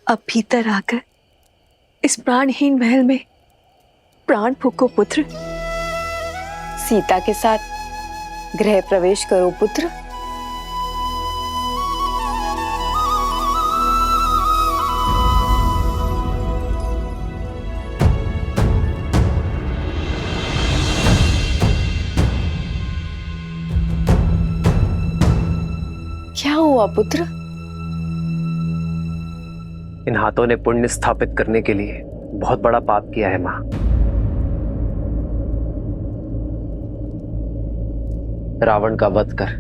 अब भीतर आकर इस प्राणहीन महल में प्राण फूको पुत्र। सीता के साथ गृह प्रवेश करो पुत्र। क्या हुआ पुत्र? इन हाथों ने पुण्य स्थापित करने के लिए बहुत बड़ा पाप किया है मां। रावण का वध कर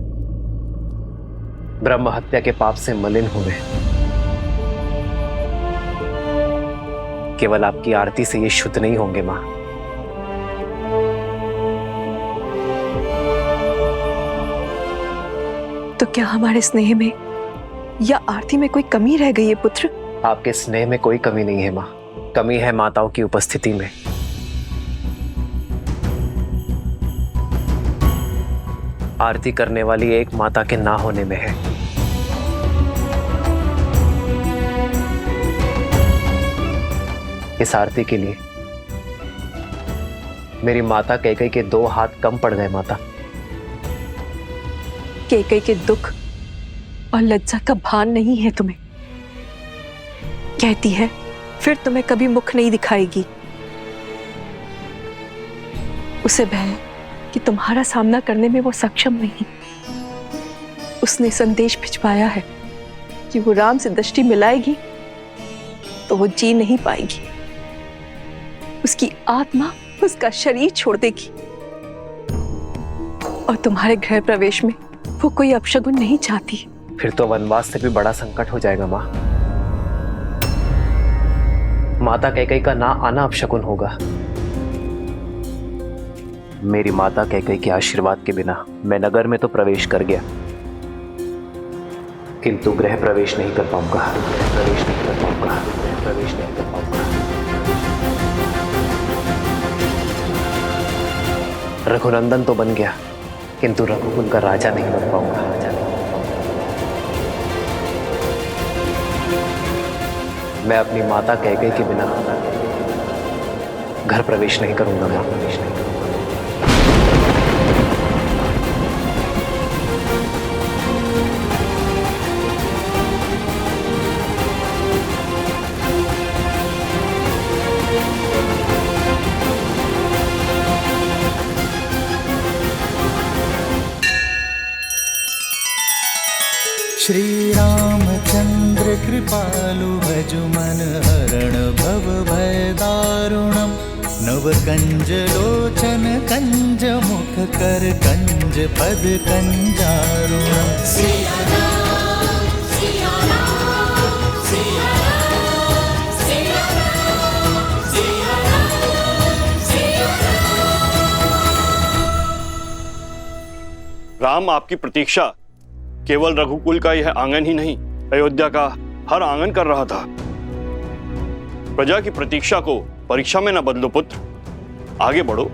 ब्रह्म हत्या के पाप से मलिन हुए। केवल आपकी आरती से ये शुद्ध नहीं होंगे मां। तो क्या हमारे स्नेह में या आरती में कोई कमी रह गई है पुत्र? आपके स्नेह में कोई कमी नहीं है मां, कमी है माताओं की उपस्थिति में। आरती करने वाली एक माता के ना होने में है। इस आरती के लिए मेरी माता कैकेयी के 2 हाथ कम पड़ गए माता। कैकेयी के दुख और लज्जा का भान नहीं है तुम्हें। कहती है फिर तुम्हें कभी मुख नहीं दिखाएगी। उसे भय है कि तुम्हारा सामना करने में वो सक्षम नहीं। उसने संदेश भिजवाया है कि वो राम से दृष्टि मिलाएगी तो वो जी नहीं पाएगी। उसकी आत्मा उसका शरीर छोड़ देगी और तुम्हारे गृह प्रवेश में वो कोई अपशगुन नहीं चाहती। फिर तो वनवास से भी बड़ा संकट हो जाएगा मां। माता कैकेयी का ना आना अपशकुन होगा। मेरी माता कैकेयी के आशीर्वाद के बिना मैं नगर में तो प्रवेश कर गया, किंतु गृह प्रवेश नहीं कर पाऊंगा। प्रवेश नहीं कर पाऊंगा। प्रवेश नहीं कर पाऊंगा। रघुनंदन तो बन गया, किंतु रघुकुल का राजा नहीं बन पाऊंगा। मैं अपनी माता कैकेयी के बिना घर प्रवेश नहीं करूंगा। मैं प्रवेश नहीं करूंगा। श्री रामचंद्र कृपालु भजु मन हरण भव भय दारुणम। नव कंज लोचन कंज मुख कर कंज पद कंजारुणम। सिया राम, सिया राम, सिया राम, सिया राम, सिया राम, सिया राम। राम आपकी प्रतीक्षा केवल रघुकुल का यह आंगन ही नहीं, अयोध्या का हर आंगन कर रहा था। प्रजा की प्रतीक्षा को परीक्षा में न बदलो पुत्र, आगे बढ़ो।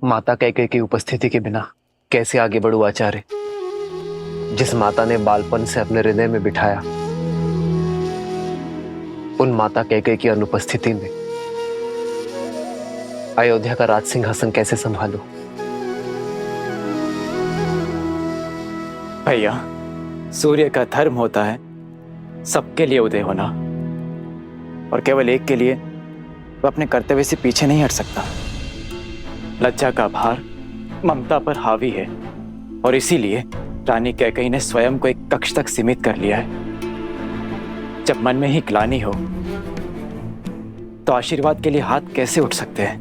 माता कैकेयी की उपस्थिति के बिना कैसे आगे बढ़ूं आचार्य? जिस माता ने बालपन से अपने हृदय में बिठाया, उन माता कैकेयी की अनुपस्थिति में अयोध्या का राज सिंहासन कैसे संभालूं? भैया, सूर्य का धर्म होता है सबके लिए उदय होना, और केवल एक के लिए वह अपने कर्तव्य से पीछे नहीं हट सकता। लज्जा का भार ममता पर हावी है, और इसीलिए रानी कैकेयी ने स्वयं को एक कक्ष तक सीमित कर लिया है। जब मन में ही ग्लानि हो तो आशीर्वाद के लिए हाथ कैसे उठ सकते हैं?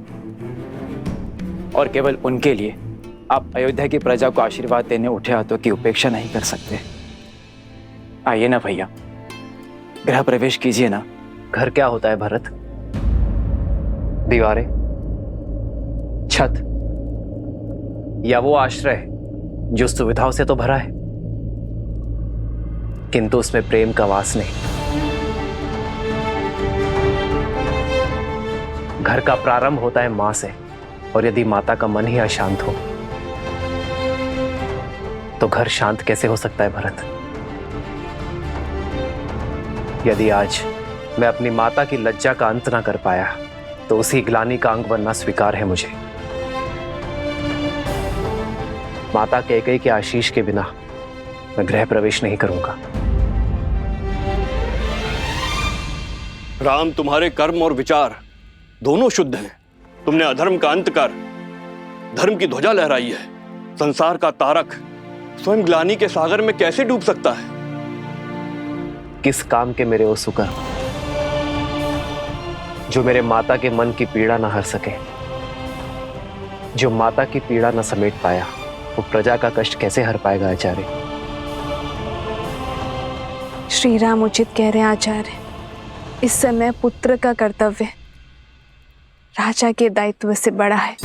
और केवल उनके लिए आप अयोध्या की प्रजा को आशीर्वाद देने उठे हाथों की उपेक्षा नहीं कर सकते। आइए ना भैया, गृह प्रवेश कीजिए ना। घर क्या होता है भरत? दीवारें, छत, या वो आश्रय जो सुविधाओं से तो भरा है किंतु उसमें प्रेम का वास नहीं। घर का प्रारंभ होता है मां से, और यदि माता का मन ही अशांत हो तो घर शांत कैसे हो सकता है भरत? यदि आज मैं अपनी माता की लज्जा का अंत ना कर पाया तो उसी ग्लानि का अंग बनना स्वीकार है मुझे। माता कैकेयी के आशीष के बिना मैं गृह प्रवेश नहीं करूंगा। राम, तुम्हारे कर्म और विचार दोनों शुद्ध हैं। तुमने अधर्म का अंत कर धर्म की ध्वजा लहराई है। संसार का तारक स्वयं ग्लानि के सागर में कैसे डूब सकता है? किस काम के मेरे वो सुकर जो मेरे माता के मन की पीड़ा न हर सके? जो माता की पीड़ा न समेट पाया वो प्रजा का कष्ट कैसे हर पाएगा आचार्य? श्री राम उचित कह रहे हैं आचार्य। इस समय पुत्र का कर्तव्य राजा के दायित्व से बड़ा है।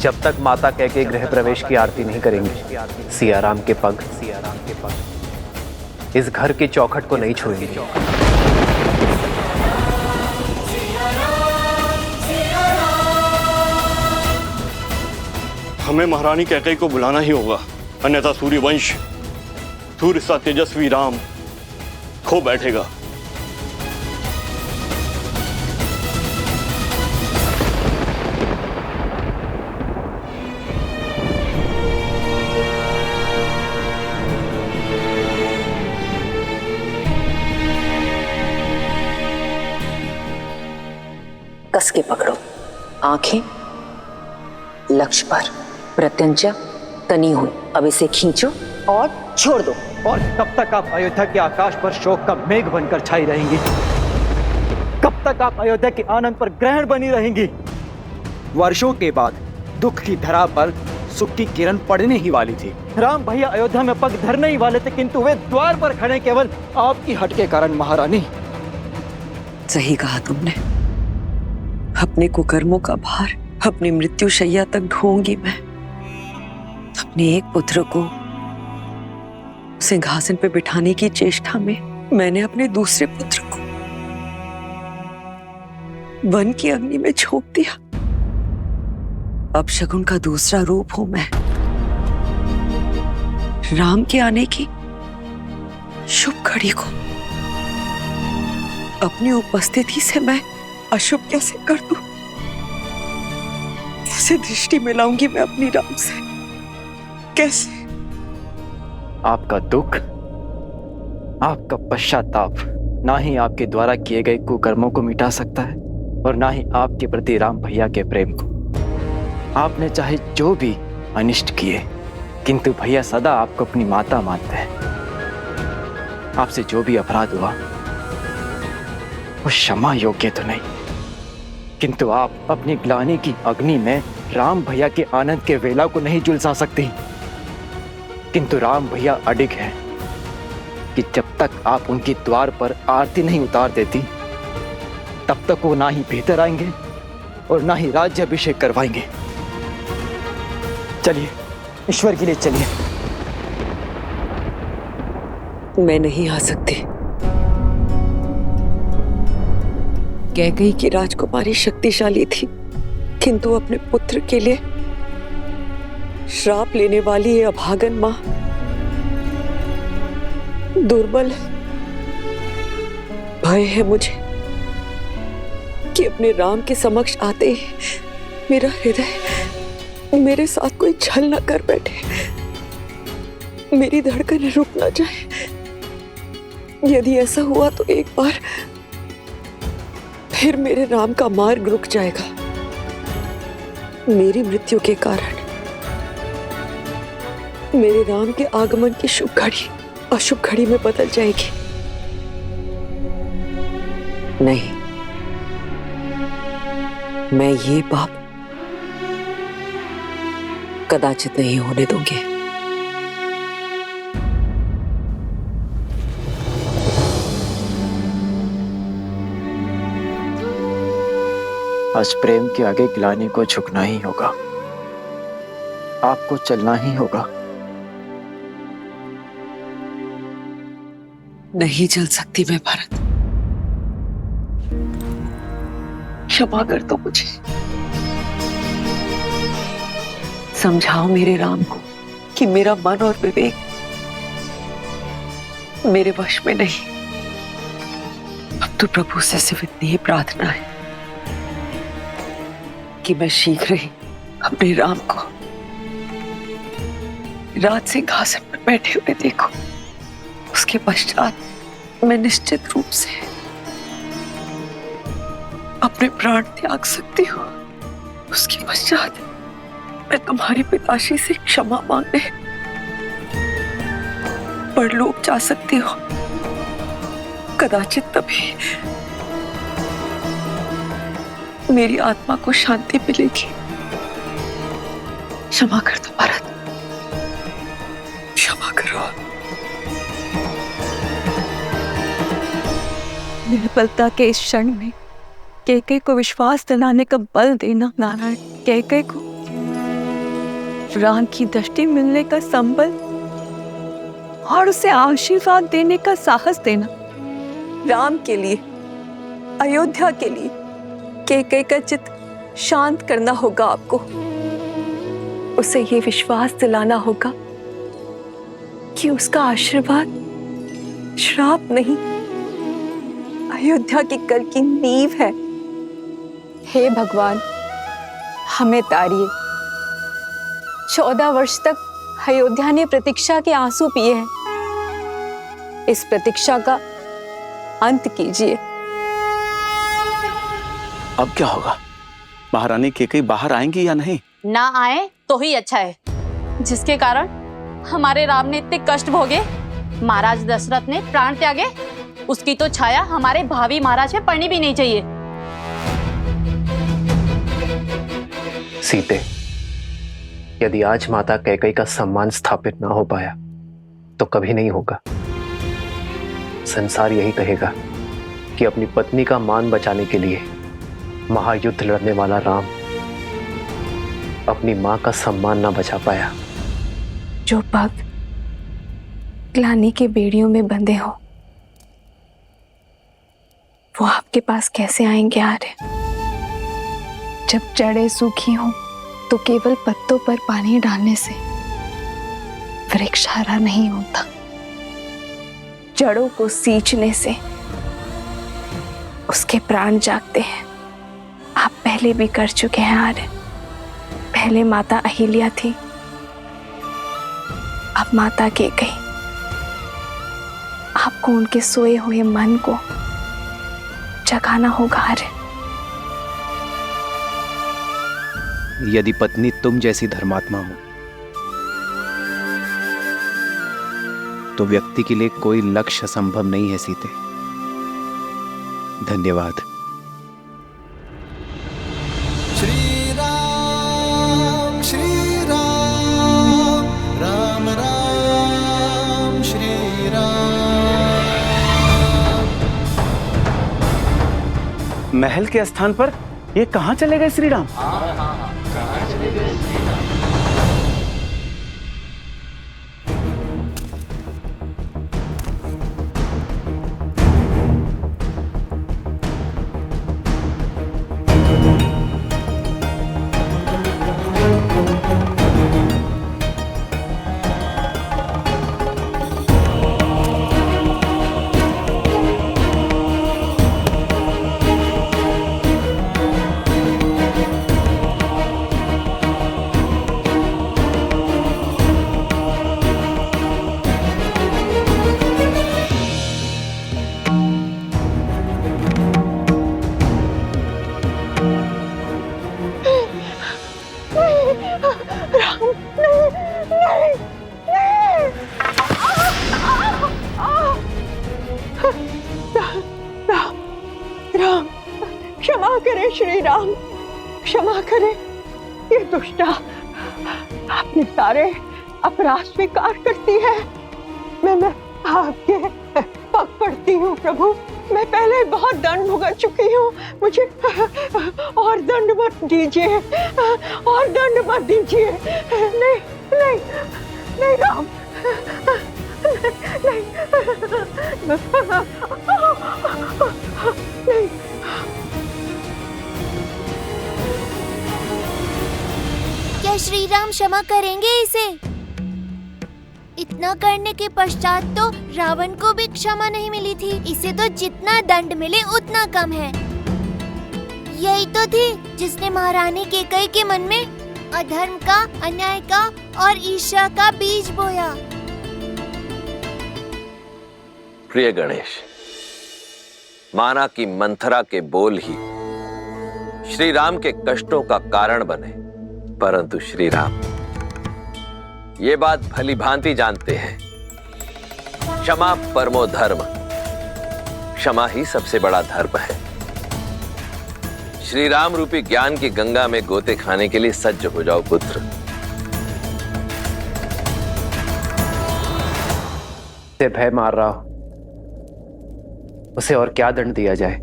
जब तक माता कैकेयी गृह प्रवेश की आरती नहीं करेंगी, सियाराम के पग इस घर के चौखट को नहीं छोड़ेंगे। हमें महारानी कैकेयी को बुलाना ही होगा, अन्यथा सूर्यवंश, सूर्य सा तेजस्वी राम खो बैठेगा। कस के पकड़ो, आंखें लक्ष्य पर, प्रत्यंचा तनी हुई। अब इसे खींचो और छोड़ दो। और कब तक आप अयोध्या के आकाश पर शोक का मेघ बनकर छाई रहेंगी? कब तक आप अयोध्या के आनंद पर ग्रहण बनी रहेंगी? वर्षों के बाद दुख की धरा पर सुख की किरण पड़ने ही वाली थी। राम भैया अयोध्या में पग धरने ही वाले थे, किंतु वे द्वार पर खड़े केवल आपकी हट के कारण। महारानी, सही कहा तुमने। अपने कुकर्मों का भार अपनी मृत्यु शैया तक ढोऊंगी मैं। अपने एक पुत्र को सिंहासन पे बिठाने की चेष्टा में मैंने अपने दूसरे पुत्र को वन की अग्नि में झोंक दिया। अब शकुन का दूसरा रूप हूं मैं। राम के आने की शुभ घड़ी को अपनी उपस्थिति से मैं अशुभ कैसे कर दूं? कैसे दृष्टि मिलाऊंगी मैं अपनी राम से? कैसे? आपका दुख, आपका पश्चाताप ना ही आपके द्वारा किए गए कुकर्मों को मिटा सकता है और ना ही आपके प्रति राम भैया के प्रेम को। आपने चाहे जो भी अनिष्ट किए, किंतु भैया सदा आपको अपनी माता मानते हैं। आपसे जो भी अपराध हुआ वो क्षमा योग्य तो नहीं, किंतु आप अपनी ग्लानि की अग्नि में राम भैया के आनंद के वेला को नहीं झुलसा सकती। किंतु राम भैया अडिग है कि जब तक आप उनके द्वार पर आरती नहीं उतार देती, तब तक वो ना ही भीतर आएंगे और ना ही राज्याभिषेक करवाएंगे। चलिए, ईश्वर के लिए चलिए। मैं नहीं आ सकती। कैकेयी की राजकुमारी शक्तिशाली थी, किंतु अपने पुत्र के लिए श्राप लेने वाली ये अभागन मां दुर्बल है। भय है मुझे कि अपने राम के समक्ष आते ही मेरा हृदय मेरे साथ कोई छल न कर बैठे, मेरी धड़कन रुक न जाए। यदि ऐसा हुआ तो एक बार फिर मेरे राम का मार्ग रुक जाएगा। मेरी मृत्यु के कारण मेरे राम के आगमन की शुभ घड़ी अशुभ घड़ी में बदल जाएगी। नहीं, मैं ये पाप कदाचित नहीं होने दूंगी। आज प्रेम के आगे ग्लानि को झुकना ही होगा, आपको चलना ही होगा। नहीं चल सकती मैं भरत, क्षमा कर दो मुझे। समझाओ मेरे राम को कि मेरा मन और विवेक मेरे वश में नहीं। अब तो प्रभु से सिर्फ इतनी ही प्रार्थना है कि मैं शीघ्र ही अपने राम को राज सिंहासन पर बैठे हुए देखूं। उसके पश्चात मैं निश्चित रूप से अपने प्राण त्याग सकती हूँ। उसके पश्चात मैं तुम्हारे पिताश्री से क्षमा मांगने परलोक जा सकती हूँ। कदाचित तभी मेरी आत्मा को शांति मिलेगी। क्षमा कर दो भरत, क्षमा करो। निर्बलता के इस क्षण में कैकेयी को विश्वास दिलाने का बल देना नारायण, कैकेयी को राम की दृष्टि मिलने का संबल और उसे आशीर्वाद देने का साहस देना। राम के लिए, अयोध्या के लिए कैकेयी का चित्त शांत करना होगा आपको। उसे ये विश्वास दिलाना होगा कि उसका आशीर्वाद श्राप नहीं, अयोध्या की कल की नींव है। हे भगवान, हमें तारिए। 14 वर्ष तक अयोध्या ने प्रतीक्षा के आंसू पिए हैं। इस प्रतीक्षा का अंत कीजिए। अब क्या होगा? महारानी कैकेयी बाहर आएंगी या नहीं? ना आए तो ही अच्छा है, जिसके कारण हमारे राम ने इतने कष्ट भोगे, महाराज दशरथ ने प्राण त्यागे, उसकी तो छाया हमारे भावी महाराज पे पड़नी भी नहीं चाहिए। सीते, यदि आज माता कैकेयी का सम्मान स्थापित ना हो पाया तो कभी नहीं होगा। संसार यही कहेगा कि अपनी पत्नी का मान बचाने के लिए महायुद्ध लड़ने वाला राम अपनी मां का सम्मान ना बचा पाया। जो भक्त ग्लानि के बेड़ियों में बंधे हो, वो आपके पास कैसे आएंगे आर्य? जब जड़ें सूखी हों तो केवल पत्तों पर पानी डालने से वृक्ष हरा नहीं होता। जड़ों को सींचने से उसके प्राण जागते हैं। आप पहले भी कर चुके हैं आर्य। पहले माता अहिल्या थी, अब माता कैकेयी। आपको उनके सोए हुए मन को जगाना होगा आर्य। यदि पत्नी तुम जैसी धर्मात्मा हो तो व्यक्ति के लिए कोई लक्ष्य असंभव नहीं है सीते। धन्यवाद। श्री राम राम राम श्री राम। महल के स्थान पर ये कहाँ चले गए श्री राम? राम, क्षमा करें श्री राम, क्षमा करें। ये दुष्टा अपने सारे अपराध स्वीकार करती है। मैं आपके पग पड़ती हूँ प्रभु, मैं पहले बहुत दंड भुगत चुकी हूँ, मुझे और दंड मत दीजिए, और दंड मत दीजिए। नहीं नहीं नहीं राम, नहीं नहीं। क्या श्री राम क्षमा करेंगे इसे? इतना करने के पश्चात तो रावण को भी क्षमा नहीं मिली थी। इसे तो जितना दंड मिले उतना कम है। यही तो थी जिसने महारानी कैकेयी के मन में अधर्म का, अन्याय का और ईर्ष्या का बीज बोया। प्रिय गणेश, माना कि मंथरा के बोल ही श्री राम के कष्टों का कारण बने, परंतु श्री राम ये बात भली भांति जानते हैं, क्षमा परमो धर्म, क्षमा ही सबसे बड़ा धर्म है। श्री राम रूपी ज्ञान की गंगा में गोते खाने के लिए सज्ज हो जाओ पुत्र। उसे भय मार रहा हो, उसे और क्या दंड दिया जाए?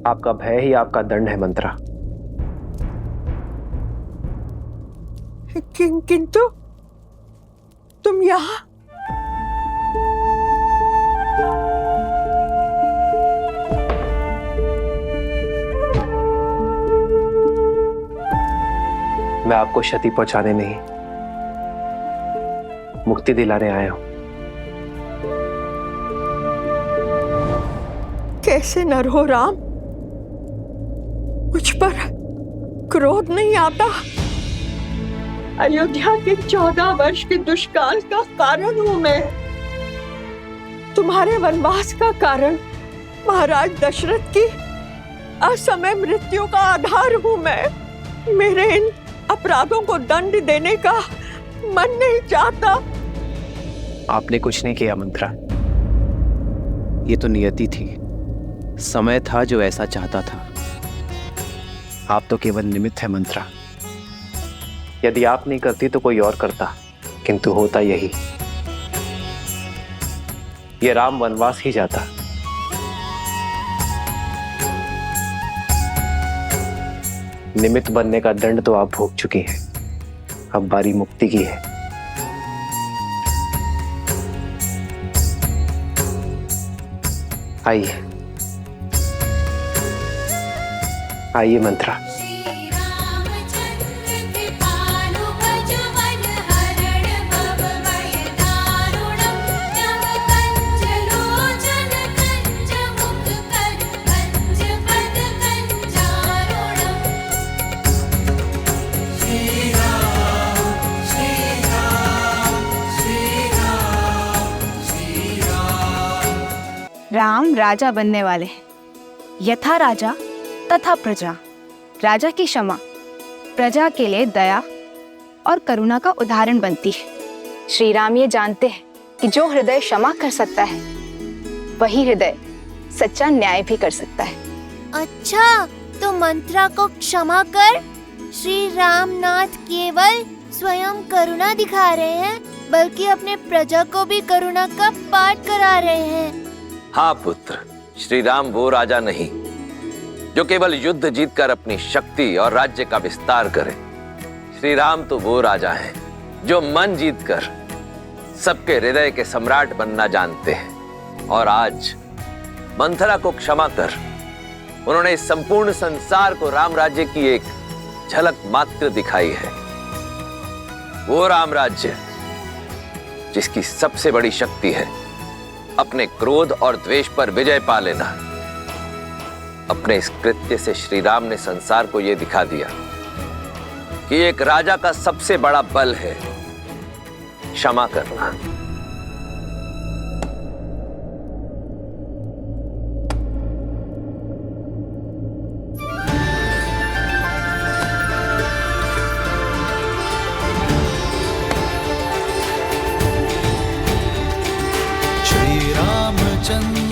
आपका भय ही आपका दंड है मंत्रा। किंतु तुम यहाँ? मैं आपको क्षति पहुंचाने नहीं, मुक्ति दिलाने आया हूं। कैसे नर हो राम, मुझ पर क्रोध नहीं आता? अयोध्या के 14 वर्ष के दुष्काल का कारण हूं मैं। तुम्हारे वनवास का कारण महाराज दशरथ की असमय मृत्यु का आधार हूं मैं। मेरे इन अपराधों को दंड देने का मन नहीं चाहता। आपने कुछ नहीं किया मंत्रा, ये तो नियति थी, समय था जो ऐसा चाहता था। आप तो केवल निमित्त है मंत्रा। यदि आप नहीं करती तो कोई और करता, किंतु होता यही, ये राम वनवास ही जाता। निमित्त बनने का दंड तो आप भोग चुकी हैं, अब बारी मुक्ति की है। आइए आइए मंत्रा। राम राजा बनने वाले हैं, यथा राजा तथा प्रजा। राजा की क्षमा प्रजा के लिए दया और करुणा का उदाहरण बनती है। श्री राम ये जानते हैं कि जो हृदय क्षमा कर सकता है वही हृदय सच्चा न्याय भी कर सकता है। अच्छा, तो मंत्रा को क्षमा कर श्री रामनाथ केवल स्वयं करुणा दिखा रहे हैं, बल्कि अपने प्रजा को भी करुणा का पाठ करा रहे हैं। हाँ पुत्र, श्री राम वो राजा नहीं जो केवल युद्ध जीतकर अपनी शक्ति और राज्य का विस्तार करे। श्री राम तो वो राजा हैं जो मन जीतकर सबके हृदय के सम्राट बनना जानते हैं। और आज मंथरा को क्षमा कर उन्होंने इस संपूर्ण संसार को राम राज्य की एक झलक मात्र दिखाई है। वो राम राज्य जिसकी सबसे बड़ी शक्ति है अपने क्रोध और द्वेष पर विजय पा लेना। अपने इस कृत्य से श्री राम ने संसार को यह दिखा दिया कि एक राजा का सबसे बड़ा बल है क्षमा करना। श्री रामचंद्र